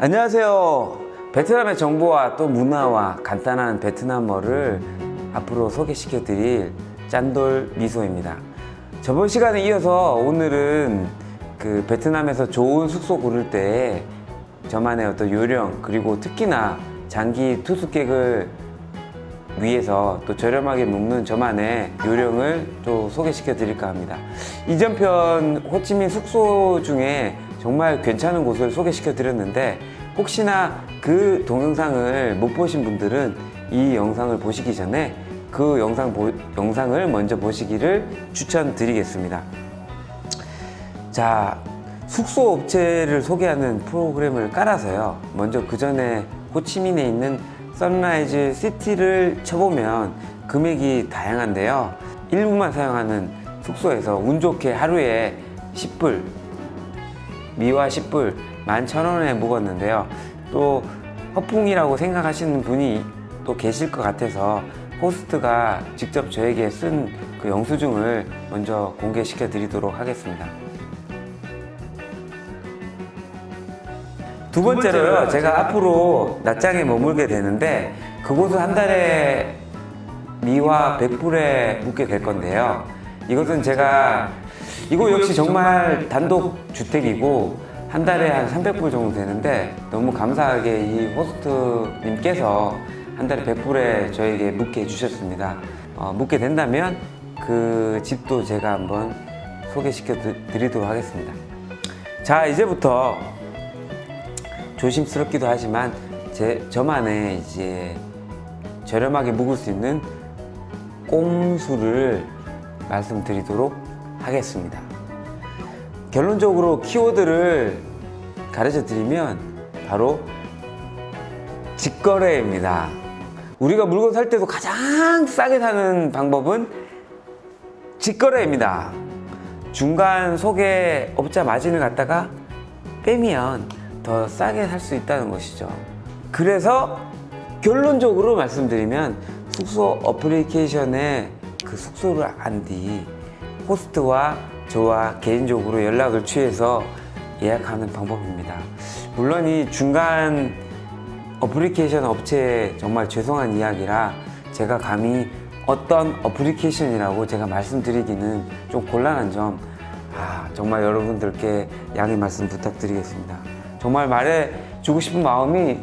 안녕하세요. 베트남의 정보와 또 문화와 간단한 베트남어를 앞으로 소개시켜 드릴 짠돌 미소입니다. 저번 시간에 이어서 오늘은 그 베트남에서 좋은 숙소 고를 때 저만의 어떤 요령, 그리고 특히나 장기 투숙객을 위해서 또 저렴하게 묵는 저만의 요령을 또 소개시켜 드릴까 합니다. 이전 편 호치민 숙소 중에 정말 괜찮은 곳을 소개시켜 드렸는데, 혹시나 그 동영상을 못 보신 분들은 이 영상을 보시기 전에 그 영상을 먼저 보시기를 추천드리겠습니다. 자, 숙소 업체를 소개하는 프로그램을 깔아서요, 먼저 그 전에 호치민에 있는 선라이즈 시티를 쳐보면 금액이 다양한데요, 일부만 사용하는 숙소에서 운 좋게 하루에 10불, 미화 10불, 11,000원에 묵었는데요. 또 허풍이라고 생각하시는 분이 또 계실 것 같아서 호스트가 직접 저에게 쓴 그 영수증을 먼저 공개시켜 드리도록 하겠습니다. 두 번째로요, 제가 앞으로 낮장에 머물게 되는데 그곳은 한 달에 미화 100불에 묵게 될 건데요. 이곳은 이거 역시 정말 단독 주택이고 한 달에 한 300불 정도 되는데, 너무 감사하게 이 호스트님께서 한 달에 100불에 저에게 묵게 해주셨습니다. 묵게 된다면 그 집도 제가 한번 소개시켜 드리도록 하겠습니다. 자, 이제부터 조심스럽기도 하지만 저만의 이제 저렴하게 묵을 수 있는 꼼수를 말씀드리도록 하겠습니다. 결론적으로 키워드를 가르쳐 드리면 바로 직거래입니다. 우리가 물건 살 때도 가장 싸게 사는 방법은 직거래입니다. 중간 소개업자 마진을 갖다가 빼면 더 싸게 살 수 있다는 것이죠. 그래서 결론적으로 말씀드리면 숙소 어플리케이션에 그 숙소를 안 뒤 호스트와 저와 개인적으로 연락을 취해서 예약하는 방법입니다. 물론 이 중간 어플리케이션 업체에 정말 죄송한 이야기라 제가 감히 어떤 어플리케이션이라고 제가 말씀드리기는 좀 곤란한 점, 정말 여러분들께 양해 말씀 부탁드리겠습니다. 정말 말해주고 싶은 마음이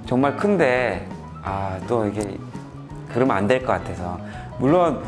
정말 큰데 또 이게 그러면 안 될 것 같아서. 물론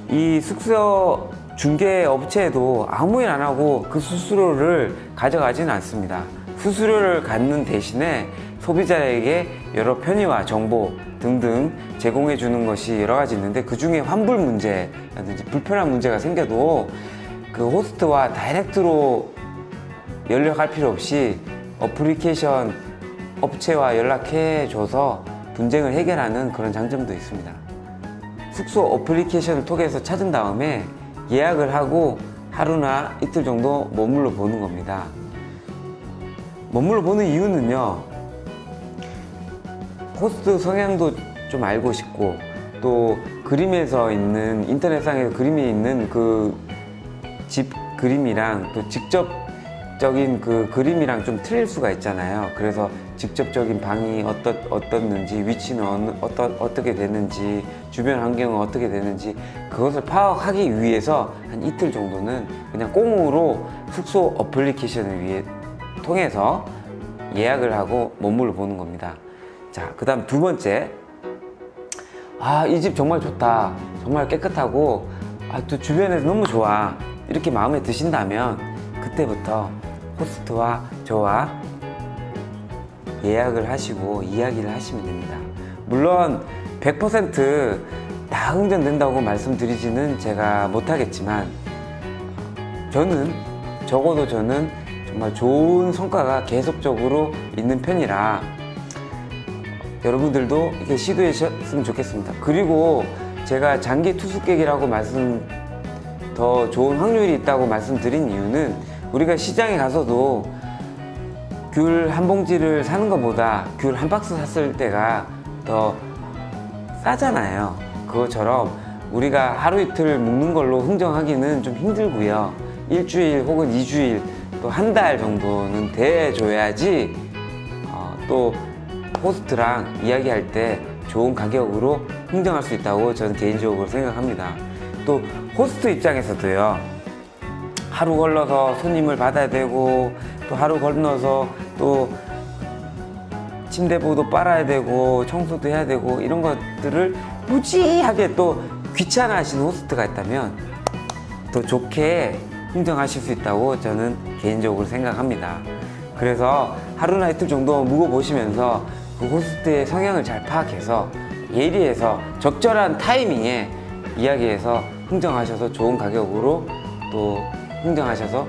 이 숙소 중개 업체에도 아무 일 안 하고 그 수수료를 가져가지는 않습니다. 수수료를 갖는 대신에 소비자에게 여러 편의와 정보 등등 제공해 주는 것이 여러 가지 있는데, 그 중에 환불 문제라든지 불편한 문제가 생겨도 그 호스트와 다이렉트로 연락할 필요 없이 어플리케이션 업체와 연락해 줘서 분쟁을 해결하는 그런 장점도 있습니다. 숙소 어플리케이션을 통해서 찾은 다음에 예약을 하고 하루나 이틀 정도 머물러 보는 겁니다. 머물러 보는 이유는요, 호스트 성향도 좀 알고 싶고, 또 그림에서 있는, 인터넷상에서 그림이 있는 그 집 그림이랑 또 직접적인 그 그림이랑 좀 틀릴 수가 있잖아요. 그래서 직접적인 방이 어떻는지, 위치는 어떻게 되는지, 주변 환경은 어떻게 되는지, 그것을 파악하기 위해서 한 이틀 정도는 그냥 꽁으로 숙소 어플리케이션을 통해서 예약을 하고 머물러 보는 겁니다. 자, 그 다음 두 번째, 이 집 정말 좋다, 정말 깨끗하고 또 주변에서 너무 좋아, 이렇게 마음에 드신다면 그때부터 호스트와 저와 예약을 하시고 이야기를 하시면 됩니다. 물론 100% 다 흥정된다고 말씀드리지는 제가 못하겠지만, 적어도 저는 정말 좋은 성과가 계속적으로 있는 편이라 여러분들도 이렇게 시도하셨으면 좋겠습니다. 그리고 제가 장기 투숙객이라고 더 좋은 확률이 있다고 말씀드린 이유는, 우리가 시장에 가서도 귤 한 봉지를 사는 것보다 귤 한 박스 샀을 때가 더 싸잖아요. 그것처럼 우리가 하루 이틀 묵는 걸로 흥정하기는 좀 힘들고요. 일주일 혹은 2주일 또 한 달 정도는 대줘야지 또 호스트랑 이야기할 때 좋은 가격으로 흥정할 수 있다고 저는 개인적으로 생각합니다. 또 호스트 입장에서도요, 하루 걸러서 손님을 받아야 되고, 또 하루 건너서 또 침대보도 빨아야 되고, 청소도 해야 되고, 이런 것들을 무지하게 또 귀찮아 하시는 호스트가 있다면 더 좋게 흥정하실 수 있다고 저는 개인적으로 생각합니다. 그래서 하루나 이틀 정도 묵어보시면서 그 호스트의 성향을 잘 파악해서 예리해서 적절한 타이밍에 이야기해서 흥정하셔서 좋은 가격으로 또 흥정하셔서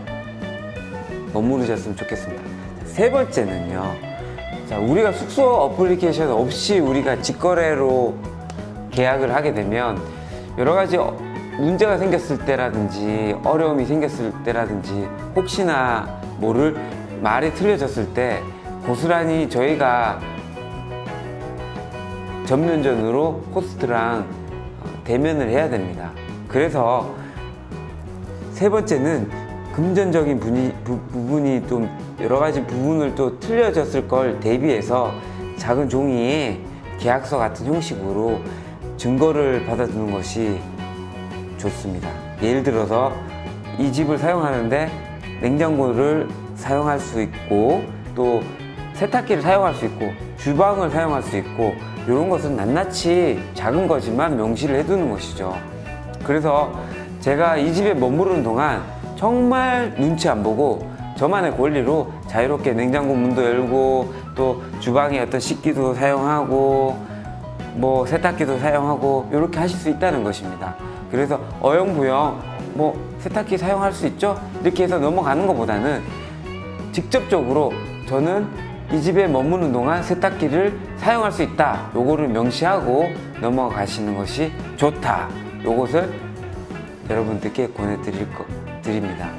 머무르셨으면 좋겠습니다. 세 번째는요, 자, 우리가 숙소 어플리케이션 없이 우리가 직거래로 계약을 하게 되면 여러 가지 문제가 생겼을 때라든지 어려움이 생겼을 때라든지 혹시나 모를 말이 틀려졌을 때 고스란히 저희가 전면전으로 호스트랑 대면을 해야 됩니다. 그래서 세 번째는 금전적인 부분이 좀 여러 가지 부분을 또 틀려졌을 걸 대비해서 작은 종이에 계약서 같은 형식으로 증거를 받아두는 것이 좋습니다. 예를 들어서 이 집을 사용하는데 냉장고를 사용할 수 있고 또 세탁기를 사용할 수 있고 주방을 사용할 수 있고 이런 것은 낱낱이 작은 거지만 명시를 해두는 것이죠. 그래서 제가 이 집에 머무르는 동안 정말 눈치 안 보고 저만의 권리로 자유롭게 냉장고 문도 열고 또 주방에 어떤 식기도 사용하고 뭐 세탁기도 사용하고 이렇게 하실 수 있다는 것입니다. 그래서 어영부영 뭐 세탁기 사용할 수 있죠? 이렇게 해서 넘어가는 것보다는 직접적으로 저는 이 집에 머무는 동안 세탁기를 사용할 수 있다, 요거를 명시하고 넘어가시는 것이 좋다, 요것을 여러분들께 권해드립니다.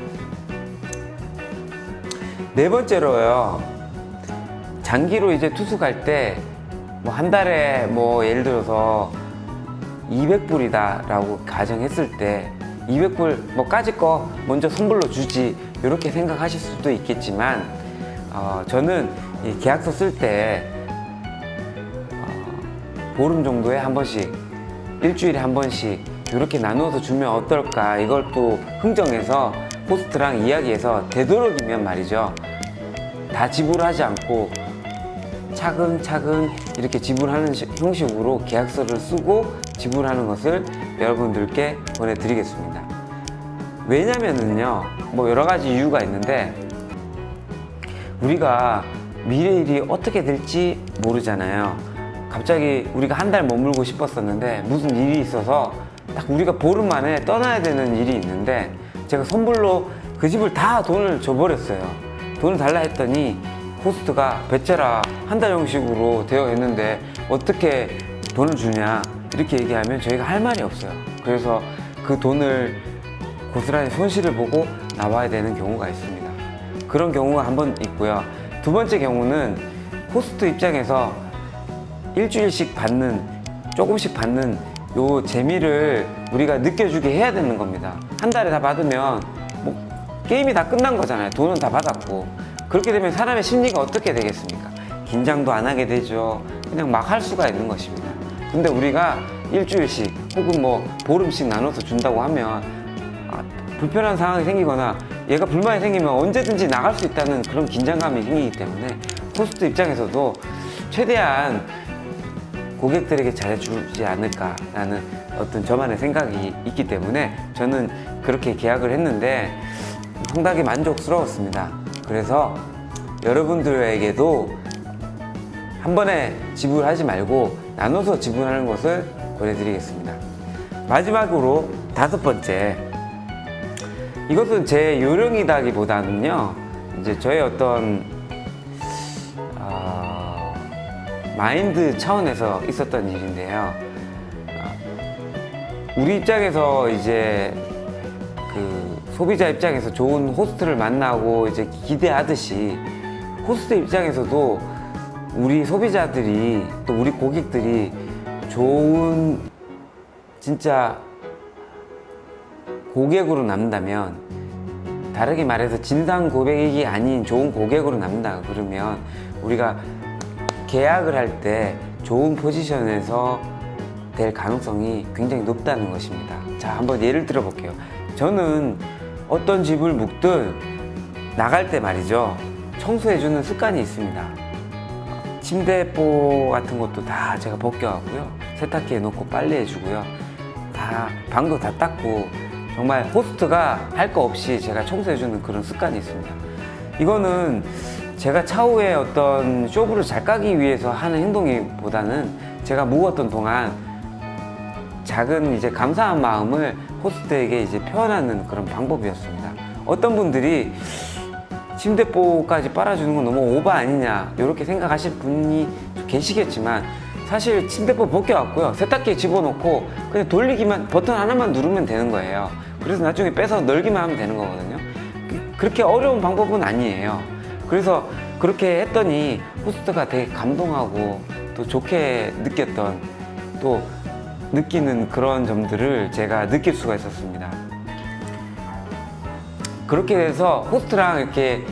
네 번째로요, 장기로 이제 투숙할 때 뭐 한 달에 뭐 예를 들어서 200불이다 라고 가정했을 때 200불 뭐 까짓 거 먼저 선불로 주지 이렇게 생각하실 수도 있겠지만 저는 이 계약서 쓸 때 보름 정도에 한 번씩, 일주일에 한 번씩 이렇게 나누어서 주면 어떨까, 이걸 또 흥정해서 호스트랑 이야기해서 되도록이면 말이죠, 다 지불하지 않고 차근차근 이렇게 지불하는 형식으로 계약서를 쓰고 지불하는 것을 여러분들께 보내드리겠습니다. 왜냐면은요, 뭐 여러 가지 이유가 있는데 우리가 미래 일이 어떻게 될지 모르잖아요. 갑자기 우리가 한 달 머물고 싶었었는데 무슨 일이 있어서 딱 우리가 보름 만에 떠나야 되는 일이 있는데 제가 선불로 그 집을 다 돈을 줘버렸어요. 돈을 달라 했더니 호스트가 배째라 한 달 형식으로 되어 있는데 어떻게 돈을 주냐 이렇게 얘기하면 저희가 할 말이 없어요. 그래서 그 돈을 고스란히 손실을 보고 나와야 되는 경우가 있습니다. 그런 경우가 한 번 있고요. 두 번째 경우는 호스트 입장에서 일주일씩 받는, 조금씩 받는 요 재미를 우리가 느껴주게 해야 되는 겁니다. 한 달에 다 받으면 뭐 게임이 다 끝난 거잖아요. 돈은 다 받았고. 그렇게 되면 사람의 심리가 어떻게 되겠습니까? 긴장도 안 하게 되죠. 그냥 막 할 수가 있는 것입니다. 근데 우리가 일주일씩 혹은 뭐 보름씩 나눠서 준다고 하면 불편한 상황이 생기거나 얘가 불만이 생기면 언제든지 나갈 수 있다는 그런 긴장감이 생기기 때문에 호스트 입장에서도 최대한 고객들에게 잘해주지 않을까라는 어떤 저만의 생각이 있기 때문에 저는 그렇게 계약을 했는데 상당히 만족스러웠습니다. 그래서 여러분들에게도 한 번에 지불하지 말고 나눠서 지불하는 것을 권해드리겠습니다. 마지막으로 다섯 번째, 이것은 제 요령이다기보다는요, 이제 저의 어떤 마인드 차원에서 있었던 일인데요. 우리 입장에서 이제 그 소비자 입장에서 좋은 호스트를 만나고 이제 기대하듯이 호스트 입장에서도 우리 소비자들이 또 우리 고객들이 좋은 진짜 고객으로 남는다면 다르게 말해서 진상 고객이 아닌 좋은 고객으로 남는다 그러면 우리가 계약을 할 때 좋은 포지션에서 될 가능성이 굉장히 높다는 것입니다. 자, 한번 예를 들어 볼게요. 저는 어떤 집을 묵든 나갈 때 말이죠, 청소해주는 습관이 있습니다. 침대보 같은 것도 다 제가 벗겨하고요, 세탁기에 놓고 빨래해주고요, 다 방도 다 닦고, 정말 호스트가 할 거 없이 제가 청소해주는 그런 습관이 있습니다. 이거는 제가 차후에 어떤 쇼부를 잘 까기 위해서 하는 행동이보다는 제가 묵었던 동안 작은 이제 감사한 마음을 호스트에게 이제 표현하는 그런 방법이었습니다. 어떤 분들이 침대보까지 빨아주는 건 너무 오버 아니냐 이렇게 생각하실 분이 계시겠지만, 사실 침대보 벗겨왔고요, 세탁기에 집어넣고 그냥 돌리기만, 버튼 하나만 누르면 되는 거예요. 그래서 나중에 빼서 널기만 하면 되는 거거든요. 그렇게 어려운 방법은 아니에요. 그래서 그렇게 했더니 호스트가 되게 감동하고 또 좋게 느꼈던, 또 느끼는 그런 점들을 제가 느낄 수가 있었습니다. 그렇게 돼서 호스트랑 이렇게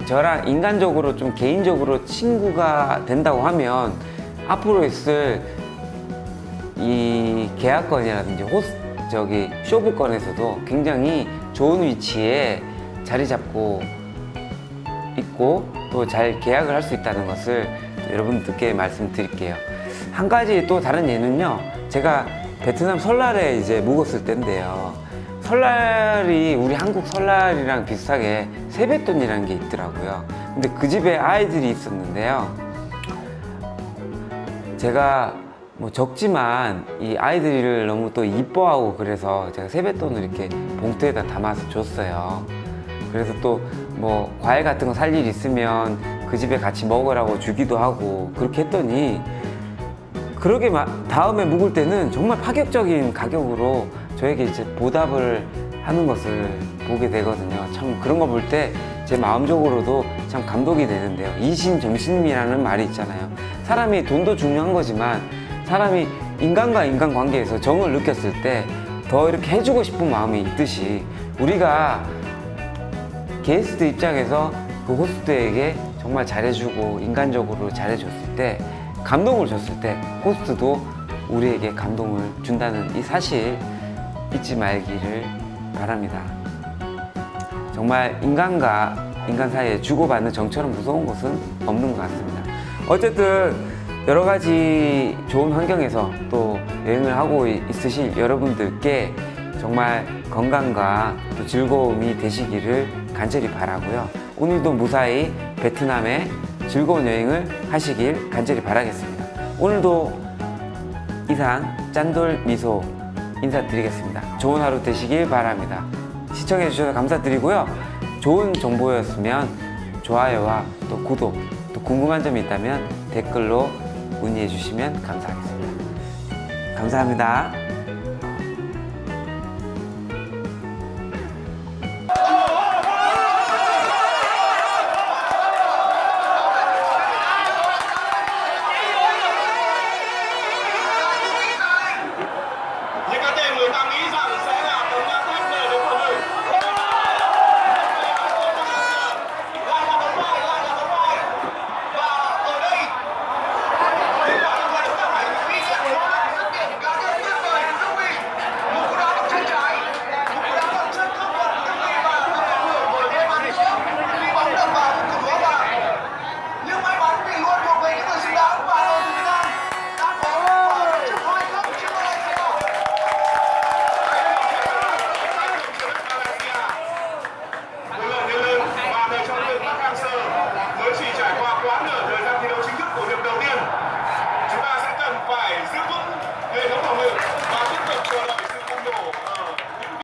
저랑 인간적으로 좀 개인적으로 친구가 된다고 하면 앞으로 있을 이 계약건이라든지 쇼부건에서도 굉장히 좋은 위치에 자리 잡고 있고 또 잘 계약을 할 수 있다는 것을 여러분들께 말씀드릴게요. 한 가지 또 다른 예는요, 제가 베트남 설날에 이제 묵었을 때인데요, 설날이 우리 한국 설날이랑 비슷하게 세뱃돈이라는 게 있더라고요. 근데 그 집에 아이들이 있었는데요, 제가 뭐 적지만 이 아이들을 너무 또 이뻐하고 그래서 제가 세뱃돈을 이렇게 봉투에다 담아서 줬어요. 그래서 또 뭐 과일 같은 거 살 일 있으면 그 집에 같이 먹으라고 주기도 하고 그렇게 했더니, 그러게 다음에 묵을 때는 정말 파격적인 가격으로 저에게 이제 보답을 하는 것을 보게 되거든요. 참 그런 거 볼 때 제 마음적으로도 참 감동이 되는데요. 이신정신이라는 말이 있잖아요. 사람이 돈도 중요한 거지만 사람이 인간과 인간 관계에서 정을 느꼈을 때 더 이렇게 해주고 싶은 마음이 있듯이, 우리가 게스트 입장에서 그 호스트에게 정말 잘해주고 인간적으로 잘해줬을 때, 감동을 줬을 때 호스트도 우리에게 감동을 준다는 이 사실 잊지 말기를 바랍니다. 정말 인간과 인간 사이에 주고받는 정처럼 무서운 것은 없는 것 같습니다. 어쨌든 여러 가지 좋은 환경에서 또 여행을 하고 있으실 여러분들께 정말 건강과 또 즐거움이 되시기를 간절히 바라고요. 오늘도 무사히 베트남에 즐거운 여행을 하시길 간절히 바라겠습니다. 오늘도 이상 짠돌 미소 인사드리겠습니다. 좋은 하루 되시길 바랍니다. 시청해 주셔서 감사드리고요. 좋은 정보였으면 좋아요와 또 구독, 또 궁금한 점이 있다면 댓글로 문의해 주시면 감사하겠습니다. 감사합니다.